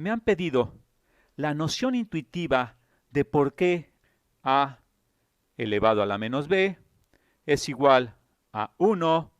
me han pedido la noción intuitiva de por qué a elevado a la menos b es igual a 1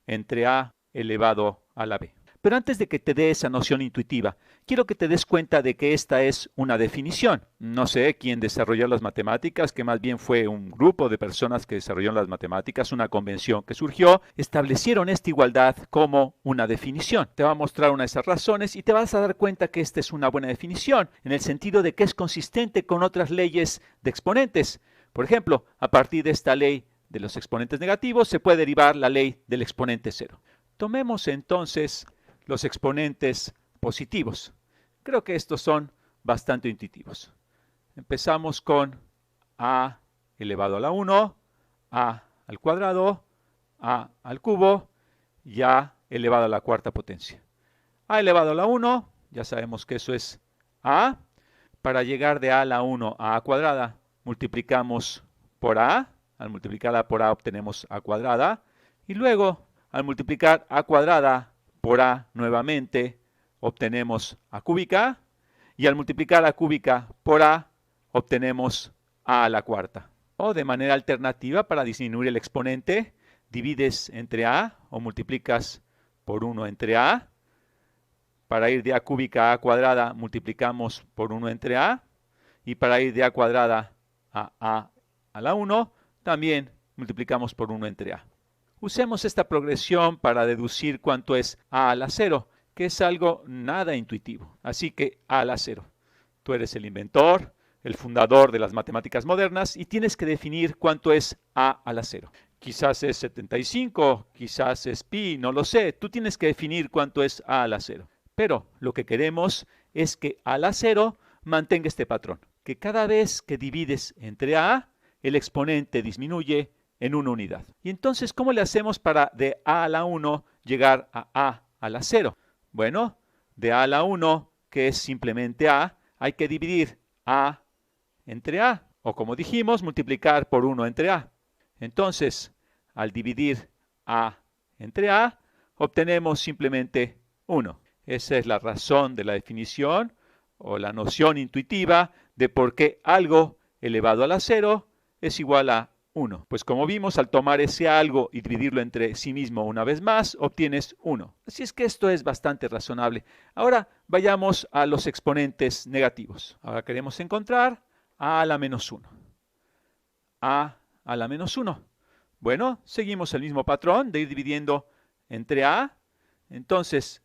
entre a elevado a la b. Pero antes de que te dé esa noción intuitiva, quiero que te des cuenta de que esta es una definición. No sé quién desarrolló las matemáticas, que más bien fue un grupo de personas que desarrollaron las matemáticas, una convención que surgió, establecieron esta igualdad como una definición. Te va a mostrar una de esas razones y te vas a dar cuenta que esta es una buena definición, en el sentido de que es consistente con otras leyes de exponentes. Por ejemplo, a partir de esta ley de los exponentes negativos se puede derivar la ley del exponente cero. Tomemos entonces los exponentes positivos. Creo que estos son bastante intuitivos. Empezamos con a elevado a la 1, a al cuadrado, a al cubo y a elevado a la cuarta potencia. A elevado a la 1, ya sabemos que eso es a. Para llegar de a a la 1 a cuadrada, multiplicamos por a. Al multiplicarla por a obtenemos a cuadrada. Y luego, al multiplicar a cuadrada por a nuevamente, obtenemos a cúbica, y al multiplicar a cúbica por a, obtenemos a la cuarta. O de manera alternativa, para disminuir el exponente, divides entre a o multiplicas por 1 entre a. Para ir de a cúbica a cuadrada, multiplicamos por 1 entre a. Y para ir de a cuadrada a la 1, también multiplicamos por 1 entre a. Usemos esta progresión para deducir cuánto es a a la 0, que es algo nada intuitivo. Así que a a la 0. Tú eres el inventor, el fundador de las matemáticas modernas y tienes que definir cuánto es a a la 0. Quizás es 75, quizás es pi, no lo sé. Tú tienes que definir cuánto es a a la 0. Pero lo que queremos es que a la 0 mantenga este patrón, que cada vez que divides entre a, el exponente disminuye en una unidad. Y entonces, ¿cómo le hacemos para de a la 1 llegar a la 0? Bueno, de a la 1, que es simplemente a, hay que dividir a entre a, o como dijimos, multiplicar por 1 entre a. Entonces, al dividir a entre a, obtenemos simplemente 1. Esa es la razón de la definición, o la noción intuitiva de por qué algo elevado a la 0 es igual a 1. Pues como vimos, al tomar ese algo y dividirlo entre sí mismo una vez más, obtienes 1. Así es que esto es bastante razonable. Ahora vayamos a los exponentes negativos. Ahora queremos encontrar a la menos 1. A la menos 1. Bueno, seguimos el mismo patrón de ir dividiendo entre a. Entonces,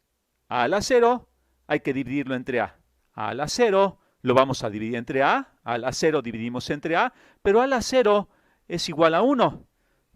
a la 0 hay que dividirlo entre a. A la 0 lo vamos a dividir entre a la 0 dividimos entre a, pero a la 0 es igual a 1.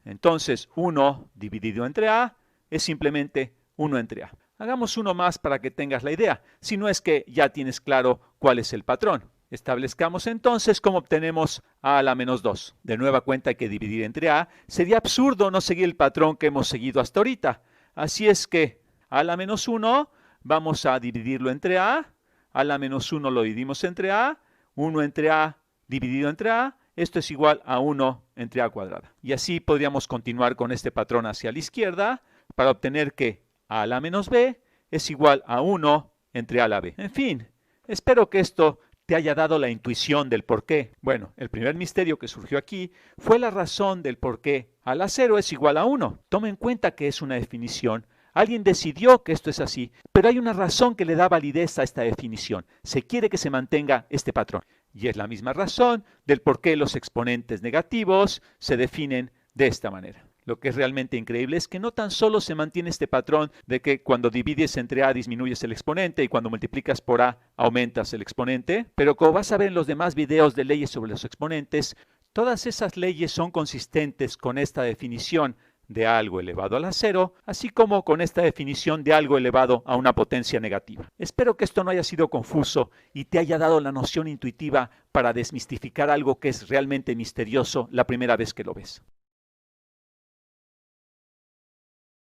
Entonces, 1 dividido entre a es simplemente 1 entre a. Hagamos uno más para que tengas la idea, si no es que ya tienes claro cuál es el patrón. Establezcamos entonces cómo obtenemos a la menos 2. De nueva cuenta hay que dividir entre a. Sería absurdo no seguir el patrón que hemos seguido hasta ahorita. Así es que a la menos 1 vamos a dividirlo entre a la menos 1 lo dividimos entre a, 1 entre a dividido entre a, esto es igual a 1 entre a cuadrada. Y así podríamos continuar con este patrón hacia la izquierda para obtener que a la menos b es igual a 1 entre a la b. En fin, espero que esto te haya dado la intuición del por qué. Bueno, el primer misterio que surgió aquí fue la razón del por qué a la 0 es igual a 1. Toma en cuenta que es una definición. Alguien decidió que esto es así, pero hay una razón que le da validez a esta definición. Se quiere que se mantenga este patrón. Y es la misma razón del por qué los exponentes negativos se definen de esta manera. Lo que es realmente increíble es que no tan solo se mantiene este patrón de que cuando divides entre a disminuyes el exponente y cuando multiplicas por a aumentas el exponente, pero como vas a ver en los demás videos de leyes sobre los exponentes, todas esas leyes son consistentes con esta definición de algo elevado a la 0, así como con esta definición de algo elevado a una potencia negativa. Espero que esto no haya sido confuso y te haya dado la noción intuitiva para desmistificar algo que es realmente misterioso la primera vez que lo ves.